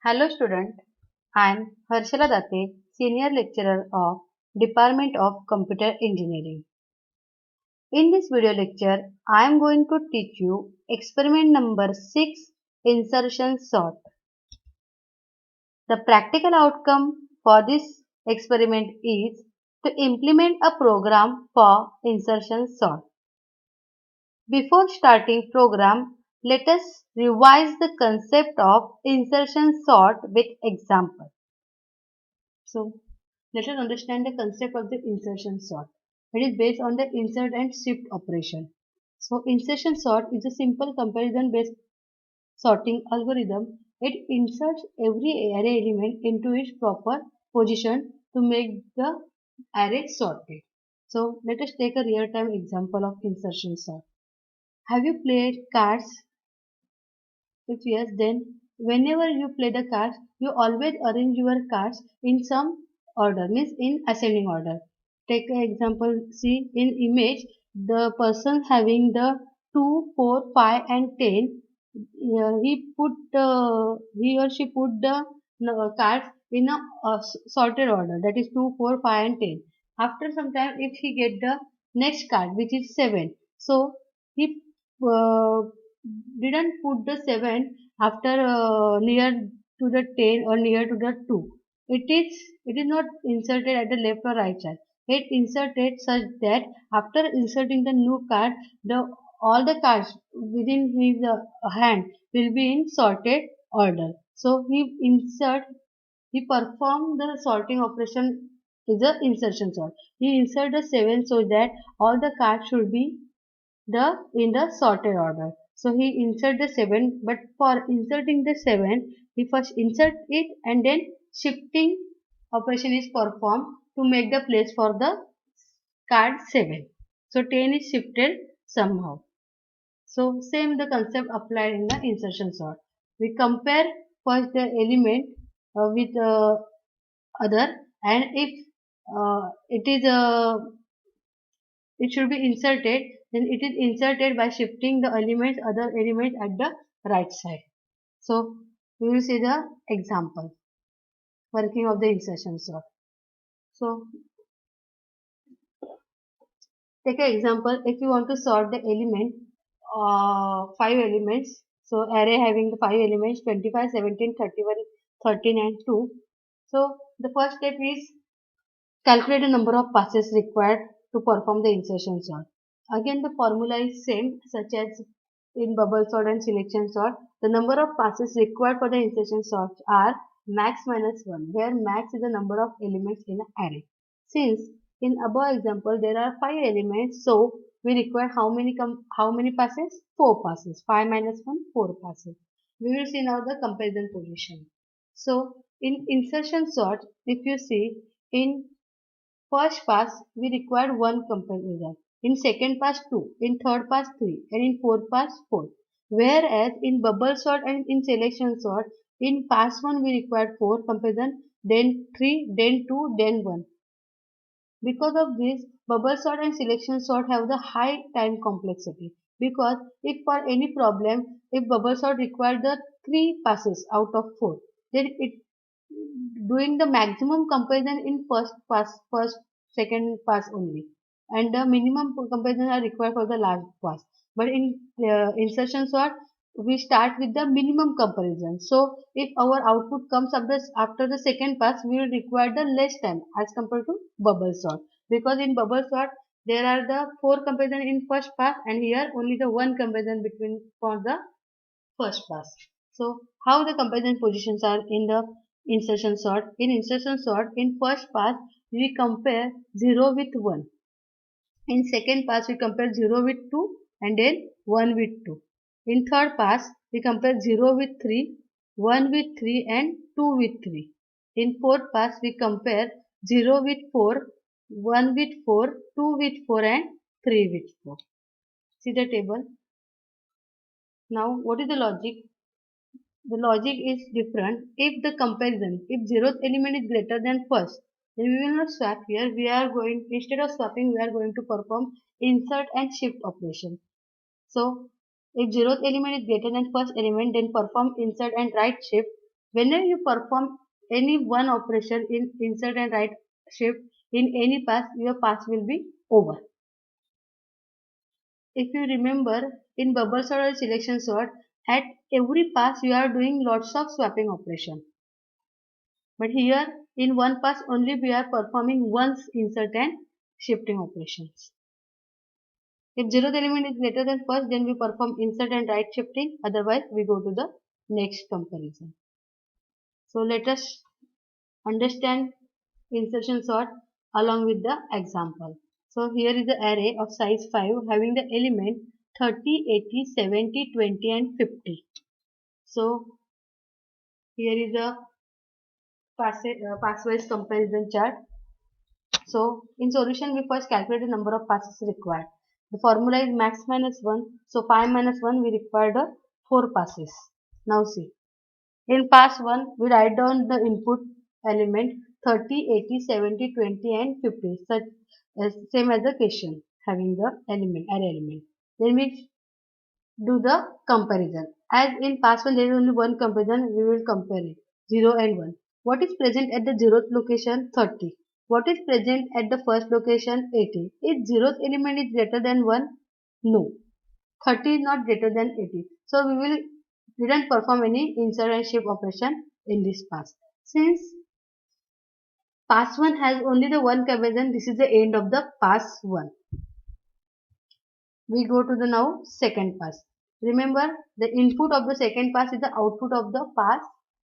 Hello student, I am Harshala Date, Senior Lecturer of Department of Computer Engineering. In this video lecture, I am going to teach you experiment number 6, insertion sort. The practical outcome for this experiment is to implement a program for insertion sort. Before starting program, let us revise the concept of insertion sort with example. So, let us understand the concept of the insertion sort. It is based on the insert and shift operation. So, insertion sort is a simple comparison based sorting algorithm. It inserts every array element into its proper position to make the array sorted. So, let us take a real-time example of insertion sort. Have you played cards? If yes, then whenever you play the cards, you always arrange your cards in some order, means in ascending order. Take an example, see in image, the person having the 2, 4, 5 and 10, he or she put the cards in a sorted order, that is 2, 4, 5 and 10. After some time, if he get the next card, which is 7, so he uh, didn't put the 7 after near to the 10 or near to the 2. It is not inserted at the left or right side. It inserted such that after inserting the new card, the all the cards within his hand will be in sorted order. So he performed the sorting operation is a insertion sort. He inserted the 7 so that all the cards should be in the sorted order. So he insert the 7, but for inserting the 7, he first insert it and then shifting operation is performed to make the place for the card 7. So 10 is shifted somehow. So same the concept applied in the insertion sort. We compare first the element with other, and if it should be inserted, then it is inserted by shifting the other elements at the right side. So we will see the example working of the insertion sort. So take an example, if you want to sort the element, 5 elements, so array having the 5 elements 25, 17, 31, 13 and 2. So the first step is calculate the number of passes required to perform the insertion sort. Again, the formula is same, such as in bubble sort and selection sort. The number of passes required for the insertion sort are max minus 1, where max is the number of elements in an array. Since in above example there are 5 elements, so we require how many passes? 4 passes. 5 minus 1, 4 passes. We will see now the comparison position. So in insertion sort, if you see in first pass, we required one comparison. In second pass, two. In third pass, three. And in fourth pass, four. Whereas in bubble sort and in selection sort, in pass 1 we required 4 comparison, then 3, then 2, then 1. Because of this, bubble sort and selection sort have the high time complexity. Because if for any problem, if bubble sort required the 3 passes out of 4, then it doing the maximum comparison in second pass only, and the minimum comparison are required for the last pass. But in insertion sort, we start with the minimum comparison. So if our output comes after the second pass, we will require the less time as compared to bubble sort, because in bubble sort there are the 4 comparison in first pass, and here only the 1 comparison between for the first pass. So how the comparison positions are in the insertion sort? In insertion sort, in first pass we compare 0 with 1. In second pass we compare 0 with 2 and then 1 with 2. In third pass we compare 0 with 3, 1 with 3 and 2 with 3. In fourth pass we compare 0 with 4, 1 with 4, 2 with 4 and 3 with 4. See the table. Now what is the logic? The logic is different. If the comparison, if zeroth element is greater than first, then we will not swap here. We are going, instead of swapping, we are going to perform insert and shift operation. So if zeroth element is greater than first element, then perform insert and right shift. Whenever you perform any one operation in insert and right shift in any pass, your pass will be over. If you remember, in bubble sort or selection sort, at every pass you are doing lots of swapping operation. But here in one pass only we are performing once insert and shifting operations. If zeroth element is greater than first, then we perform insert and right shifting. Otherwise, we go to the next comparison. So let us understand insertion sort along with the example. So here is the array of size 5 having the element 30, 80, 70, 20 and 50. So here is a pass-wise comparison chart. So in solution we first calculate the number of passes required. The formula is max minus 1. So 5 minus 1 we required 4 passes. Now see. In pass 1 we write down the input element 30, 80, 70, 20 and 50. Such as same as the question having the array element. Then we do the comparison. As in pass 1 there is only one comparison, we will compare it 0 and 1. What is present at the 0th location? 30. What is present at the first location? 80. Is 0th element is greater than 1? No. 30 is not greater than 80. So we didn't perform any insert and shift operation in this pass. Since pass 1 has only the one comparison, this is the end of the pass 1. We go to the now second pass. Remember, the input of the second pass is the output of the pass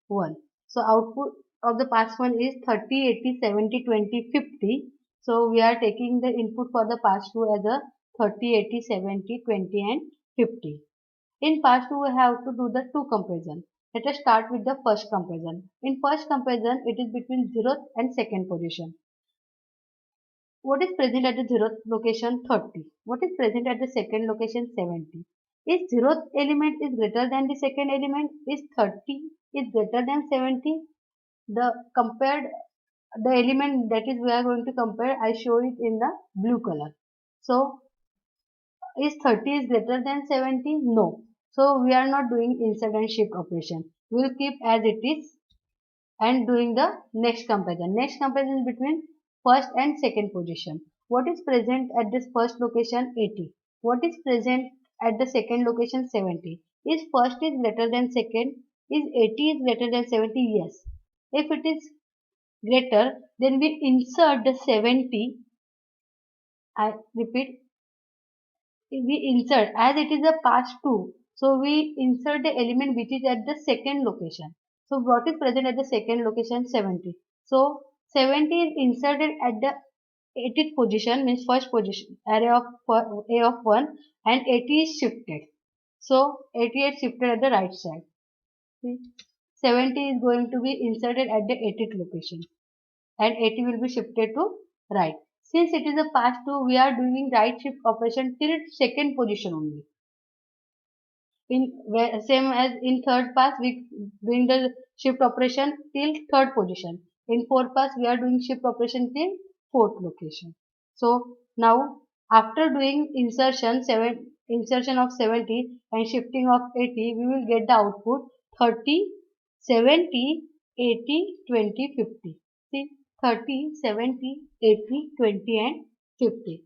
1. So output of the pass 1 is 30, 80, 70, 20, 50. So we are taking the input for the pass 2 as a 30, 80, 70, 20 and 50. In pass 2 we have to do the two comparison. Let us start with the first comparison. In first comparison it is between 0th and second position. What is present at the 0th location? 30. What is present at the second location? 70. Is 0th element is greater than the second element? Is 30 is greater than 70? The compared the element that is we are going to compare, I show it in the blue color. So is 30 is greater than 70? No. So we are not doing insert and shift operation. We will keep as it is and doing the next comparison. Next comparison between first and second position. What is present at this first location? 80. What is present at the second location? 70. Is first is greater than second? Is 80 is greater than 70? Yes. If it is greater, then we insert the 70. I repeat, we insert as it is a pass 2. So we insert the element which is at the second location. So what is present at the second location? 70. So 70 is inserted at the 80th position, means first position array of a of 1, and 80 is shifted. So 88 shifted at the right side. See? 70 is going to be inserted at the 80th location and 80 will be shifted to right. Since it is a pass 2, we are doing right shift operation till second position only. Same as in third pass, we doing the shift operation till third position. In fourth pass, we are doing shift operation till fourth location. So now after doing insertion of 70 and shifting of 80, we will get the output 30, 70, 80, 20, 50. See, 30, 70, 80, 20 and 50.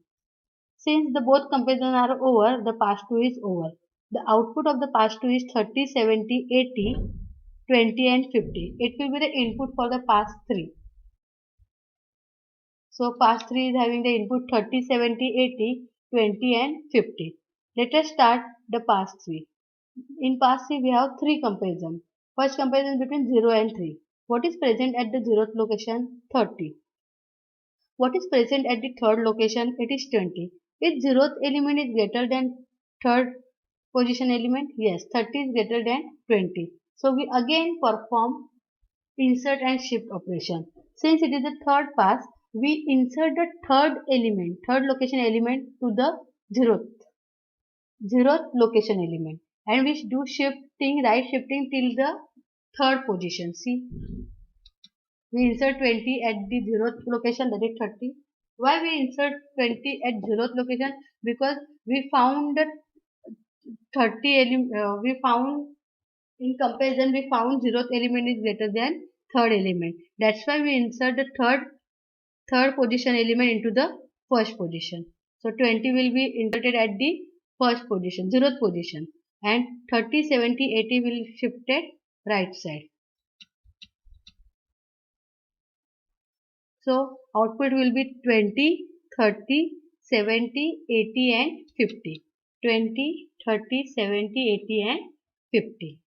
Since the both comparisons are over, the pass 2 is over. The output of the pass 2 is 30, 70, 80, 20 and 50. It will be the input for the pass 3. So pass 3 is having the input 30, 70, 80, 20 and 50. Let us start the pass 3. In pass 3 we have three comparisons. First comparison between 0 and 3. What is present at the 0th location? 30. What is present at the third location? It is 20. If 0th element is greater than third position element? Yes, 30 is greater than 20. So we again perform insert and shift operation. Since it is the third pass, we insert the third location element to the 0th location element, and we do shifting, right shifting till the third position. See, we insert 20 at the 0th location, that is 30. Why we insert 20 at 0th location? Because we found that we found In comparison, we found zeroth element is greater than third element. That's why we insert the third position element into the first position. So 20 will be inserted at the first position, zeroth position, and 30, 70, 80 will shifted right side. So output will be 20, 30, 70, 80 and 50. 20, 30, 70, 80 and 50.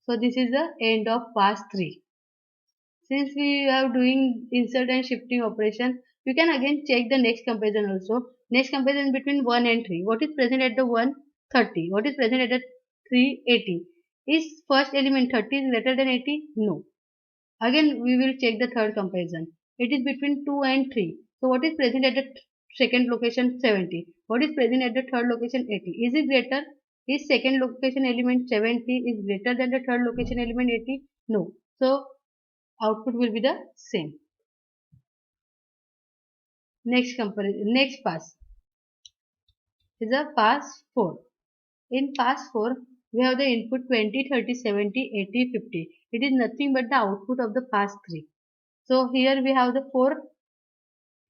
So this is the end of pass 3. Since we are doing insert and shifting operation, you can again check the next comparison also. Next comparison between 1 and 3. What is present at the 1? 30. What is present at the 3? 80. Is first element 30 is greater than 80? No. Again we will check the third comparison. It is between 2 and 3. So what is present at the second location? 70. What is present at the third location? 80. Is it greater? Is second location element 70 is greater than the third location element 80? No. So output will be the same. Next comparison, next pass is a pass 4. In pass 4, we have the input 20, 30, 70, 80, 50. It is nothing but the output of the pass 3. So here we have the 4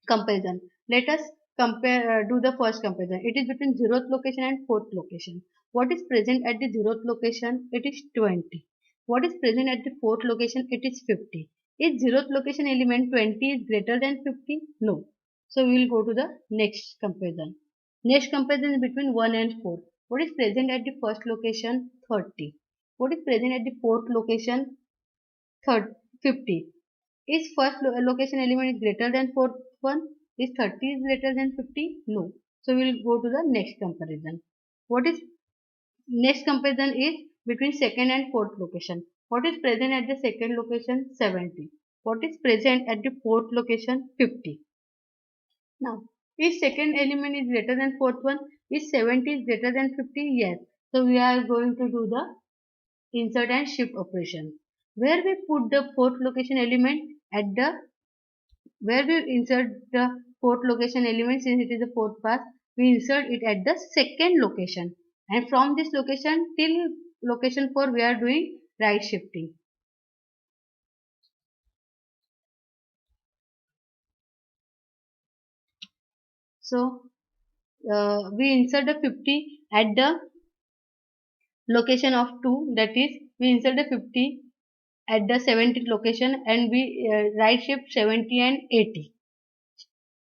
comparison. Let us do the first comparison. It is between 0th location and 4th location. What is present at the 0th location? It is 20. What is present at the 4th location? It is 50. Is 0th location element 20 is greater than 50? No. So we will go to the next comparison. Next comparison is between 1 and 4. What is present at the first location? 30. What is present at the 4th location? 50. Is first location element is greater than fourth one? Is 30 is greater than 50? No. So we will go to the next comparison. What is next comparison is between second and fourth location. What is present at the second location? 70. What is present at the fourth location? 50. Now, is second element is greater than fourth one? Is 70 is greater than 50? Yes. So we are going to do the insert and shift operation. Where we put the fourth location element at the where we insert the fourth location element, since it is the fourth pass, we insert it at the second location, and from this location till location 4 we are doing right shifting. So we insert the 50 at the location of 2, that is we insert the 50 at the 70th location, and we right shift 70 and 80.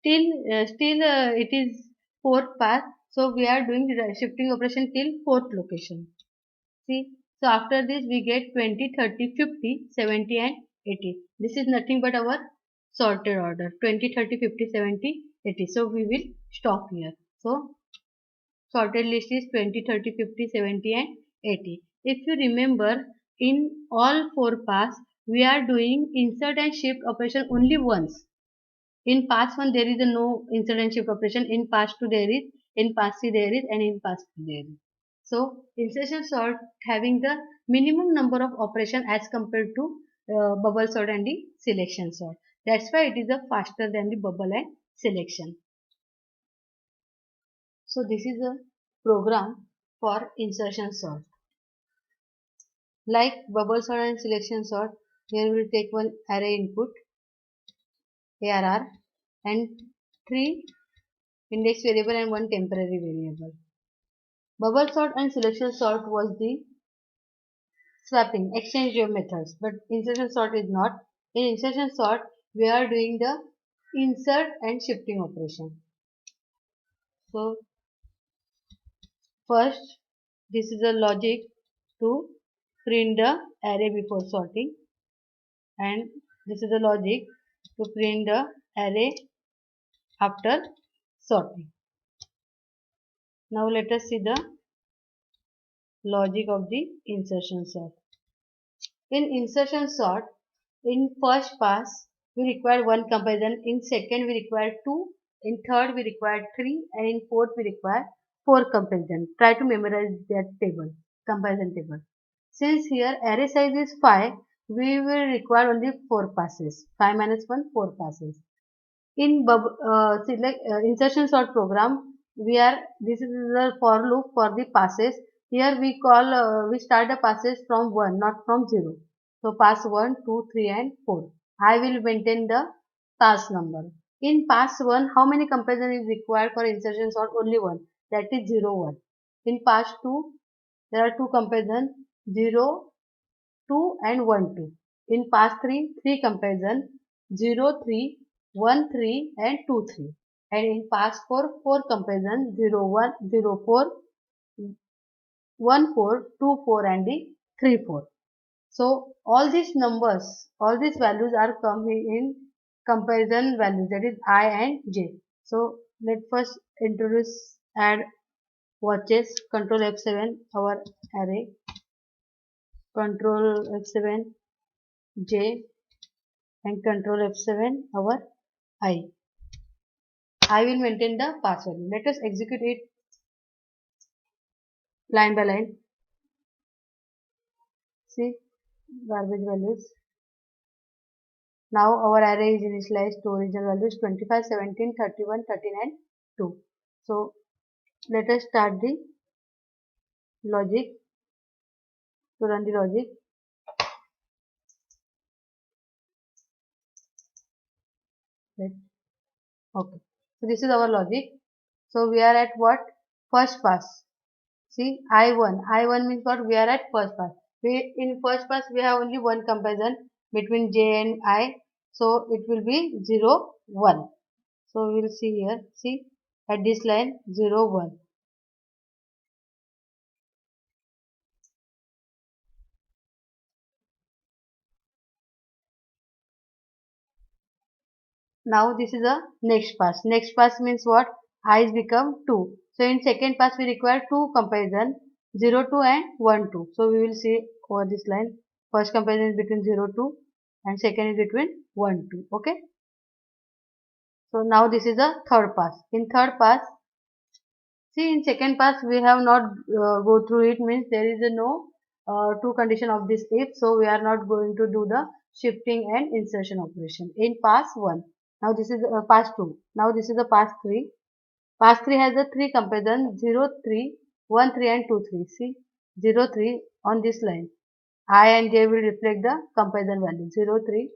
Still it is fourth path, so we are doing the shifting operation till fourth location. See, so after this we get 20, 30, 50, 70 and 80. This is nothing but our sorted order, 20, 30, 50, 70, 80. So we will stop here. So sorted list is 20, 30, 50, 70 and 80. If you remember, in all 4 paths we are doing insert and shift operation only once. In pass 1 there is a no insert and shift operation, in pass 2 there is, in pass 3 there is, and in pass 4 there is. So insertion sort having the minimum number of operation as compared to bubble sort and the selection sort. That's why it is a faster than the bubble and selection. So this is a program for insertion sort. Like bubble sort and selection sort, here we will take one array input ARR and 3 index variable and 1 temporary variable. Bubble sort and selection sort was the swapping, exchange of methods, but insertion sort is not. In insertion sort, we are doing the insert and shifting operation. So first, this is the logic to print the array before sorting, and this is the logic to print the array after sorting. Now let us see the logic of the insertion sort. In insertion sort, in first pass we require 1 comparison, in second we require 2, in third we require 3, and in fourth we require 4 comparison. Try to memorize that table, comparison table. Since here array size is 5, we will require only 4 passes. 5 minus 1, 4 passes. In insertion sort program, this is the for loop for the passes. Here we start the passes from 1, not from 0. So pass 1, 2, 3 and 4. I will maintain the pass number. In pass 1, how many comparison is required for insertions or only one? That is 0, 1. In pass 2, there are two comparison 0, 2 and 1, 2. In pass 3, 3 comparison 0, 3, 1, 3 and 2, 3. And in pass 4, 4 comparison 0, 1, 0, 4, 1, 4, 2, 4 and the 3, 4. So all these numbers, all these values are coming in comparison values, that is I and J. So let first introduce add watches, control F7 our array, control F7 J and control F7 our I. I will maintain the password. Let us execute it line by line. See garbage values. Now our array is initialized to original values 25, 17, 31, 39, 2. So let us start the logic to run the logic. Right. Okay. So this is our logic. So we are at what? First pass. See I1. I1 means what? We are at first pass. In first pass we have only one comparison between J and I. So it will be 0, 1. So we will see here. See at this line 0, 1. Now this is a next pass. Next pass means what? I's become 2. So in second pass we require two comparison 0, 2 and 1, 2. So we will see over this line. First comparison is between 0, 2 and second is between 1, 2. Okay. So now this is a third pass. In third pass, see in second pass we have not go through it, means there is a no two condition of this if. So we are not going to do the shifting and insertion operation in pass 1. Now this is pass 2. Now this is the pass 3. Pass 3 has the three comparison 0, 3, 1, 3 and 2, 3. See 0, 3 on this line. I and J will reflect the comparison value 0, 3.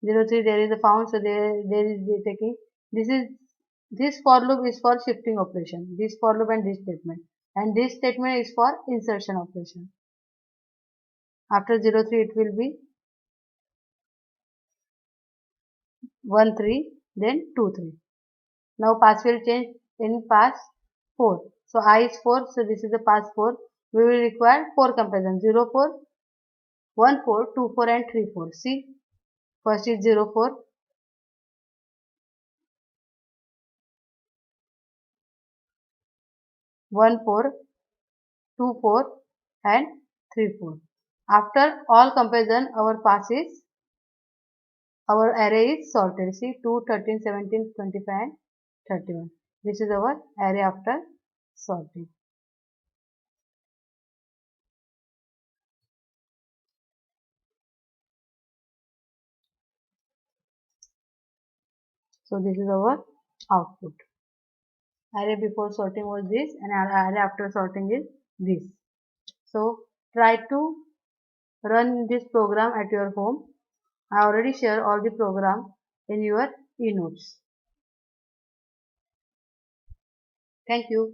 0, 3 there is a found, so there is the taking. This for loop is for shifting operation. This for loop and this statement. And this statement is for insertion operation. After 0, 3 it will be 1, 3, then 2, 3. Now pass will change in pass 4. So I is 4, so this is the pass 4. We will require 4 comparison 0, 4, 1, 4, 2, 4 and 3, 4. See, first is 0, 4, 1, 4, 2, 4 and 3, 4. After all comparison, our array is sorted. See 2, 13, 17, 25 and 31. This is our array after sorting. So this is our output. Array before sorting was this and array after sorting is this. So try to run this program at your home. I already share all the program in your e-notes. Thank you.